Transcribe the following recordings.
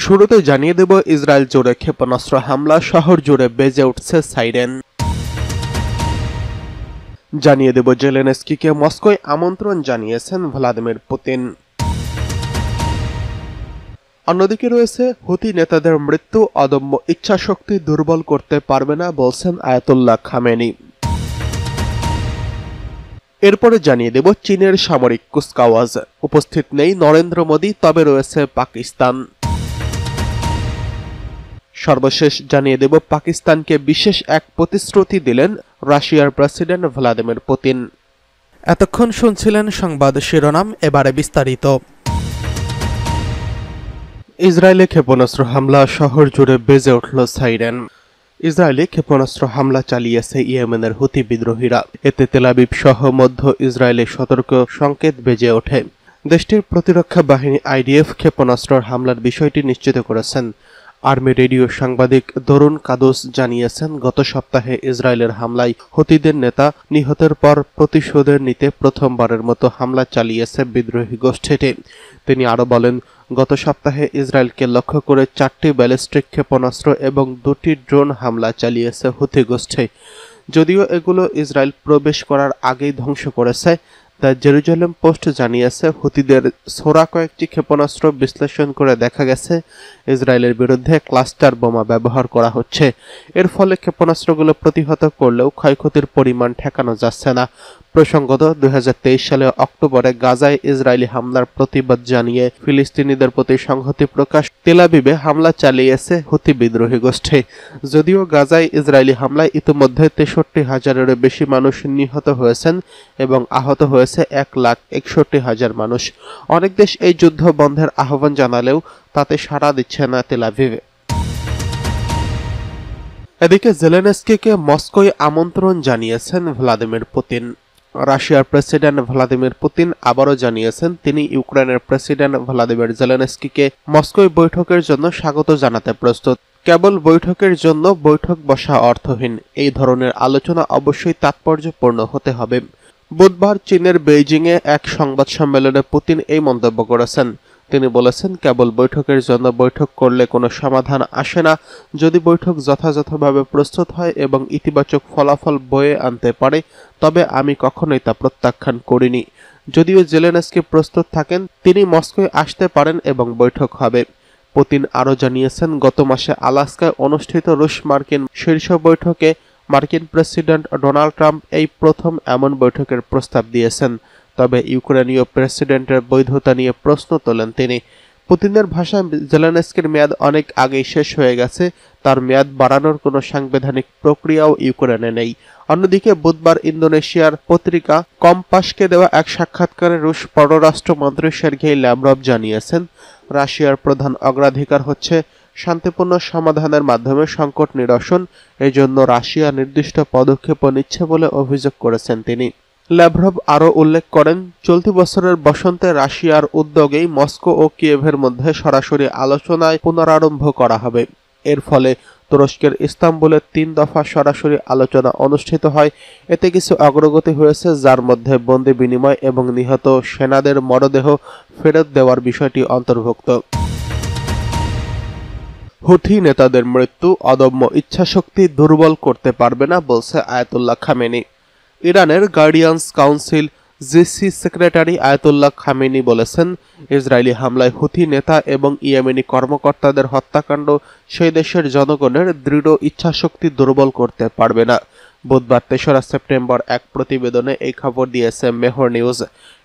শুরুতে জানিয়ে দেব ইসরায়েল জুড়ে ক্ষেপণাস্ত্র হামলা, শহর জুড়ে বেজে উঠছে সাইরেন। জানিয়ে দেব জেলেনস্কিকে মস্কোয় আমন্ত্রণ জানিয়েছেন ভ্লাদিমির পুতিন। অন্যদিকে রয়েছে হুতি নেতাদের মৃত্যু অদম্য ইচ্ছাশক্তি দুর্বল করতে পারবে না বলছেন আয়াতুল্লাহ খামেনি। এরপরে জানিয়ে দেব চীনের সামরিক কুচকাওয়াজ, উপস্থিত নেই নরেন্দ্র মোদী, তবে রয়েছে পাকিস্তান। সর্বশেষ জানিয়ে দেব পাকিস্তানকে বিশেষ এক প্রতিশ্রুতি দিলেন রাশিয়ার প্রেসিডেন্ট ভ্লাদিমির পুতিন। এতক্ষণ শুনছিলেন সংবাদ শিরোনাম, এবারে বিস্তারিত। ইসরায়েলে ক্ষেপণাস্ত্র হামলা, শহর জুড়ে বেজে উঠল সাইরেন। ইসরায়েলে ক্ষেপণাস্ত্র হামলা চালিয়েছে ইয়েমেনের হুতি বিদ্রোহীরা। এতে তেল আবিব সহ মধ্য ইসরায়েলে সতর্ক সংকেত বেজে ওঠে। দেশটির প্রতিরক্ষা বাহিনী আইডিএফ ক্ষেপণাস্ত্রের হামলার বিষয়টি নিশ্চিত করেছেন। আর্মি রেডিও সাংবাদিক দরুন কাদুস জানিয়েছেন, গত সপ্তাহে ইসরায়েলের হামলায় হুতিদের নেতা নিহতের পর প্রতিশোধের নিতে প্রথমবারের মতো হামলা চালিয়েছে বিদ্রোহী গোষ্ঠীটি। তিনি আরও বলেন, গত সপ্তাহে ইসরায়েলকে লক্ষ্য করে 4টি ব্যালিস্টিক ক্ষেপণাস্ত্র এবং 2টি ড্রোন হামলা চালিয়েছে হুতি গোষ্ঠী। যদিও এগুলো ইসরায়েল প্রবেশ করার আগেই ধ্বংস করেছে। দ্য জেরুজালেম পোস্ট জানিয়েছে, হুতিদের ছোড়া কয়েকটি ক্ষেপণাস্ত্র বিশ্লেষণ করে দেখা গেছে ইসরায়েলের বিরুদ্ধে ক্লাস্টার বোমা ব্যবহার করা হচ্ছে। এর ফলে ক্ষেপণাস্ত্রগুলো প্রতিহত করলেও ক্ষয়ক্ষতির পরিমাণ ঠেকানো যাচ্ছে না। প্রসঙ্গত 2023 সালে অক্টোবরে গাজায় ইসরায়েলি হামলার প্রতিবাদ জানিয়ে ফিলিস্তিনিদের প্রতি সংহতি প্রকাশ তেল আবিবে হামলা চালিয়েছে হুতি বিদ্রোহী গোষ্ঠী। যদিও গাজায় ইসরায়েলি হামলায় ইতিমধ্যে 63,000-এরও বেশি মানুষ নিহত হয়েছেন এবং আহত হয়েছে 1,61,000 মানুষ। অনেক দেশ এই যুদ্ধ বন্ধের আহ্বান জানালেও তাতে সাড়া দিচ্ছে না তেল আবিব। এদিকে জেলেনস্কিকে মস্কোয় আমন্ত্রণ জানিয়েছেন ভ্লাদিমির পুতিন। রাশিয়ার প্রেসিডেন্ট ভ্লাদিমির পুতিন আবারও জানিয়েছেন, তিনি ইউক্রেনের প্রেসিডেন্ট ভ্লাদিমির জেলেনস্কিকে মস্কোয় বৈঠকের জন্য স্বাগত জানাতে প্রস্তুত। কেবল বৈঠকের জন্য বৈঠক বসা অর্থহীন, এই ধরনের আলোচনা অবশ্যই তাৎপর্যপূর্ণ হতে হবে। বুধবার চীনের বেইজিংয়ে এক সংবাদ সম্মেলনে পুতিন এই মন্তব্য করেছেন। তিনি বলেছেন, কেবল বৈঠকের জন্য বৈঠক করলে কোনো সমাধান আসে না। যদি বৈঠক যথাযথভাবে প্রস্তুত হয় এবং ইতিবাচক ফলাফল বয়ে আনতে পারে, তবে আমি কখনোই তা প্রত্যাখ্যান করিনি। যদিও জেলেনস্কি প্রস্তুত থাকেন, তিনি মস্কোয় আসতে পারেন এবং বৈঠক হবে। পুতিন আরও জানিয়েছেন, গত মাসে আলাস্কায় অনুষ্ঠিত রুশ মার্কিন শীর্ষ বৈঠকে মার্কিন প্রেসিডেন্ট ডোনাল্ড ট্রাম্প এই প্রথম এমন বৈঠকের প্রস্তাব দিয়েছেন। তবে ইউক্রেনীয় প্রেসিডেন্টের বৈধতা নিয়ে প্রশ্ন তোলেন তিনি। পুতিনের ভাষায় জেলেনস্কির মেয়াদ অনেক আগেই শেষ হয়ে গেছে, তার মেয়াদ বাড়ানোর কোনো সাংবিধানিক প্রক্রিয়াও ইউক্রেনে নেই। অন্যদিকে বুধবার ইন্দোনেশিয়ার পত্রিকা কম্পাসকে দেওয়া এক সাক্ষাৎকারে রুশ পররাষ্ট্রমন্ত্রী সের্গেই ল্যাভরভ জানিয়েছেন, রাশিয়ার প্রধান অগ্রাধিকার হচ্ছে শান্তিপূর্ণ সমাধানের মাধ্যমে সংকট নিরসন। এজন্য রাশিয়া নির্দিষ্ট পদক্ষেপও নিচ্ছে বলে অভিযোগ করেছেন তিনি। ল্যাভরভ আরও উল্লেখ করেন, চলতি বছরের বসন্তে রাশিয়ার উদ্যোগেই মস্কো ও কিয়েভের মধ্যে সরাসরি আলোচনায় পুনরারম্ভ করা হবে। এর ফলে তুরস্কের ইস্তাম্বুলে 3 দফা সরাসরি আলোচনা অনুষ্ঠিত হয়। এতে কিছু অগ্রগতি হয়েছে, যার মধ্যে বন্দি বিনিময় এবং নিহত সেনাদের মরদেহ ফেরত দেওয়ার বিষয়টি অন্তর্ভুক্ত। হুথি নেতাদের মৃত্যু অদম্য ইচ্ছাশক্তি দুর্বল করতে পারবে না বলছে আয়াতুল্লাহ খামেনি। ইরানের guardians council GC secretary Ayatollah Khamenei বলেছেন, ইসরায়েলি হামলায় হুথি নেতা এবং ইয়েমেনি কর্মকর্তাদের হত্যাকাণ্ড সেই দেশের জনগণের দৃঢ় ইচ্ছাশক্তি দুর্বল করতে পারবে না। বুধবার 3রা সেপ্টেম্বর এক প্রতিবেদনে এই খবর দিয়েছে মেহর নিউজ।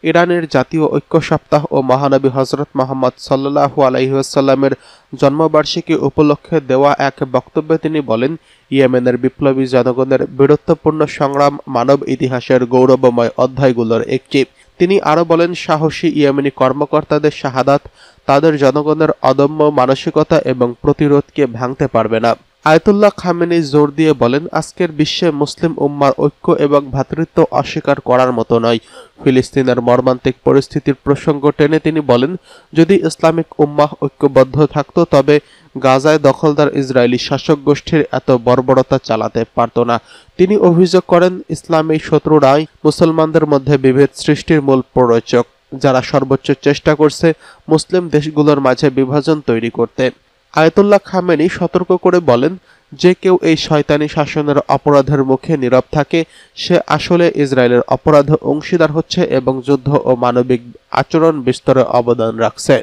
ইরানের জাতীয় ঐক্য সপ্তাহ ও মহানবী হযরত মুহাম্মদ সাল্লাল্লাহু আলাইহি ওয়াসাল্লামের জন্মবার্ষিকী উপলক্ষে দেওয়া এক বক্তব্যে তিনি বলেন, ইয়েমেনের বিপ্লবী জনগণের বীরত্বপূর্ণ সংগ্রাম মানব ইতিহাসের গৌরবময় অধ্যায়গুলোর একটি। তিনি আরও বলেন, সাহসী ইয়েমেনি কর্মকর্তাদের শাহাদাত তাদের জনগণের অদম্য মানসিকতা এবং প্রতিরোধকে ভাঙতে পারবে না। আয়াতুল্লাহ খামেনি জোর দিয়ে বলেন, আজকের বিশ্বে মুসলিম উম্মার ঐক্য এবং ভ্রাতৃত্ব অস্বীকার করার মতো নয়। ফিলিস্তিনের মর্মান্তিক পরিস্থিতির প্রসঙ্গ টেনে তিনি বলেন, যদি ইসলামিক উম্মাহ ঐক্যবদ্ধ থাকত, তবে গাজায় দখলদার ইসরায়েলি শাসক গোষ্ঠীর এত বর্বরতা চালাতে পারত না। তিনি অভিযোগ করেন, ইসলামী শত্রুরাই মুসলমানদের মধ্যে বিভেদ সৃষ্টির মূল প্ররোচক, যারা সর্বোচ্চ চেষ্টা করছে মুসলিম দেশগুলোর মাঝে বিভাজন তৈরি করতে। আয়াতুল্লাহ খামেনি সতর্ক করে বলেন, যে কেউ এই শয়তানি শাসনের অপরাধের মুখে নীরব থাকে সে আসলে ইসরায়েলের অপরাধে অংশীদার হচ্ছে এবং যুদ্ধ ও মানবিক আচরণ বিস্তারে অবদান রাখছে।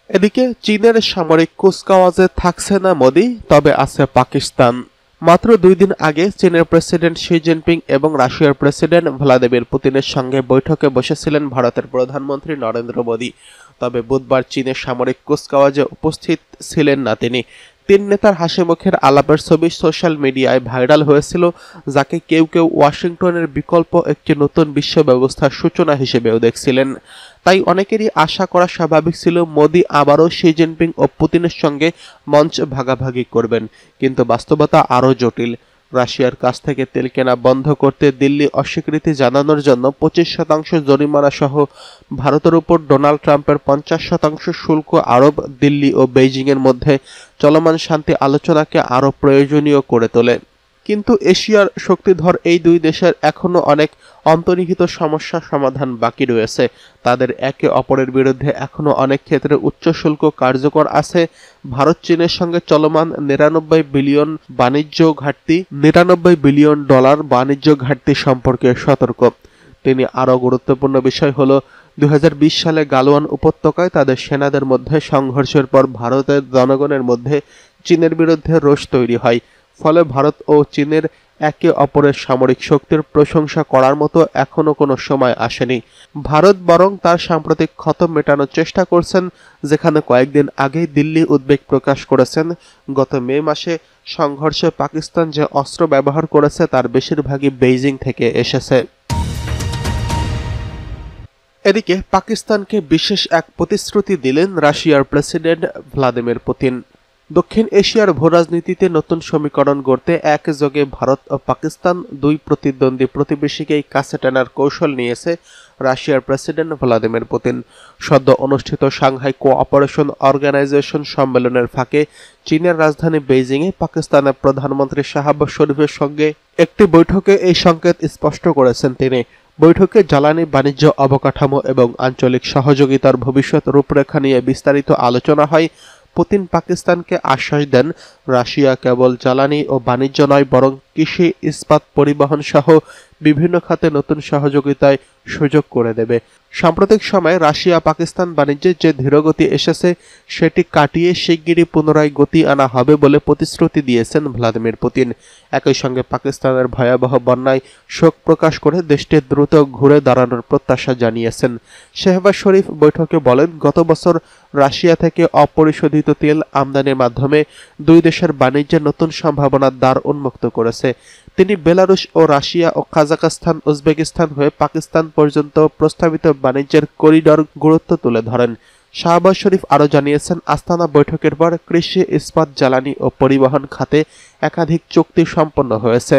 এদিকে চীনের সামরিক কুচকাওয়াজে থাকছে না মোদি, তবে আছে পাকিস্তান। মাত্র 2 দিন আগে চীনের প্রেসিডেন্ট শি জিনপিং এবং রাশিয়ার প্রেসিডেন্ট ভ্লাদিমির পুতিনের সঙ্গে বৈঠকে বসেছিলেন ভারতের প্রধানমন্ত্রী নরেন্দ্র মোদি। তবে বুধবার চীনের সামরিক কুচকাওয়াজে উপস্থিত ছিলেন না তিনি। 3 নেতার হাসিমুখের আলাপের ছবি সোশ্যাল মিডিয়ায় ভাইরাল হয়েছিল, যাকে কেউ কেউ ওয়াশিংটনের বিকল্প একটি নতুন বিশ্ব ব্যবস্থার সূচনা হিসেবেও দেখছিলেন। তাই অনেকেরই আশা করা স্বাভাবিক ছিল মোদি আবারও শি জিনপিং ও পুতিনের সঙ্গে মঞ্চ ভাগাভাগি করবেন, কিন্তু বাস্তবতা আরও জটিল। রাশিয়ার কাছ থেকে তেল কেনা বন্ধ করতে দিল্লি অস্বীকৃতি জানানোর জন্য 25% জরিমানা সহ ভারতের উপর ডোনাল্ড ট্রাম্পের 50% শুল্ক আরোপ দিল্লি ও বেইজিংয়ের মধ্যে চলমান শান্তি আলোচনাকে আরও প্রয়োজনীয় করে তোলে। কিন্তু এশিয়ার শক্তিধর এই দুই দেশের এখনো অনেক অন্তর্নিহিত সমস্যার সমাধান বাকি রয়েছে। তাদের একে অপরের বিরুদ্ধে এখনো অনেক ক্ষেত্রে উচ্চ শুল্ক কার্যকর আছে। ভারত চীনের সঙ্গে চলমান 99 বিলিয়ন ডলার বাণিজ্য ঘাটতি সম্পর্কে সতর্ক। তিনি আরও গুরুত্বপূর্ণ বিষয় হল 2020 সালে গালওয়ান উপত্যকায় তাদের সেনাদের মধ্যে সংঘর্ষের পর ভারতের জনগণের মধ্যে চীনের বিরুদ্ধে রোষ তৈরি হয়। ফলে ভারত ও চীনের একে অপরের সামরিক শক্তির প্রশংসা করার মতো এখনো কোনো সময় আসেনি। ভারত বরং তার সাম্প্রতিক ক্ষত মেটানোর চেষ্টা করছেন, যেখানে কয়েকদিন আগেই দিল্লি উদ্বেগ প্রকাশ করেছেন গত মে মাসে সংঘর্ষে পাকিস্তান যে অস্ত্র ব্যবহার করেছে তার বেশিরভাগই বেইজিং থেকে এসেছে। এদিকে পাকিস্তানকে বিশেষ এক প্রতিশ্রুতি দিলেন রাশিয়ার প্রেসিডেন্ট ভ্লাদিমির পুতিন। দক্ষিণ এশিয়ার ভূরাজনীতিতে নতুন সমীকরণ গড়তে একযোগে ভারত ও পাকিস্তান দুই প্রতিদ্বন্দ্বী প্রতিবেশীকেই কাছে টানার কৌশল নিয়েছে রাশিয়ার প্রেসিডেন্ট ভ্লাদিমির পুতিন। সদ্য অনুষ্ঠিত সাংহাই কোঅপারেশন অর্গানাইজেশন সম্মেলনের ফাঁকে চীনের রাজধানী বেইজিংয়ে পাকিস্তানের প্রধানমন্ত্রী শাহবাজ শরীফের সঙ্গে একটি বৈঠকে এই সংকেত স্পষ্ট করেছেন তিনি। বৈঠকে জ্বালানি বাণিজ্য অবকাঠামো এবং আঞ্চলিক সহযোগিতার ভবিষ্যৎ রূপরেখা নিয়ে বিস্তারিত আলোচনা হয়। পুতিন পাকিস্তানকে আশ্বাস দেন, রাশিয়া কেবল জ্বালানি ও বাণিজ্য নয় বরং কৃষি, ইস্পাত, পরিবহন সহ বিভিন্ন খাতে নতুন সহযোগিতায় সুযোগ করে দেবে। সাম্প্রতিক সময়ে রাশিয়া পাকিস্তান বাণিজ্যে যে ধীরগতি এসেছে সেটি কাটিয়ে শিগগিরই পুনরায় গতি আনা হবে বলে প্রতিশ্রুতি দিয়েছেন ভ্লাদিমির পুতিন। একই সঙ্গে পাকিস্তানের ভয়াবহ বন্যায় শোক প্রকাশ করে দেশটি দ্রুত ঘুরে দাঁড়ানোর প্রত্যাশা জানিয়েছেন। শাহবাজ শরীফ বৈঠকে বলেন, গত বছর রাশিয়া থেকে অপরিশোধিত তেল আমদানির মাধ্যমে দুই দেশের বাণিজ্যে নতুন সম্ভাবনার দ্বার উন্মুক্ত করেছে। তিনি বেলারুশ ও রাশিয়া ও কাজাখস্তান, উজবেকিস্তান হয়ে পাকিস্তান পর্যন্ত প্রস্তাবিত বাণিজ্যের করিডর গুরুত্ব তুলে ধরেন। শাহবাজ শরীফ আরও জানিয়েছেন, আস্তানা বৈঠকের পর কৃষি, ইস্পাত, জ্বালানি ও পরিবহন খাতে একাধিক চুক্তি সম্পন্ন হয়েছে।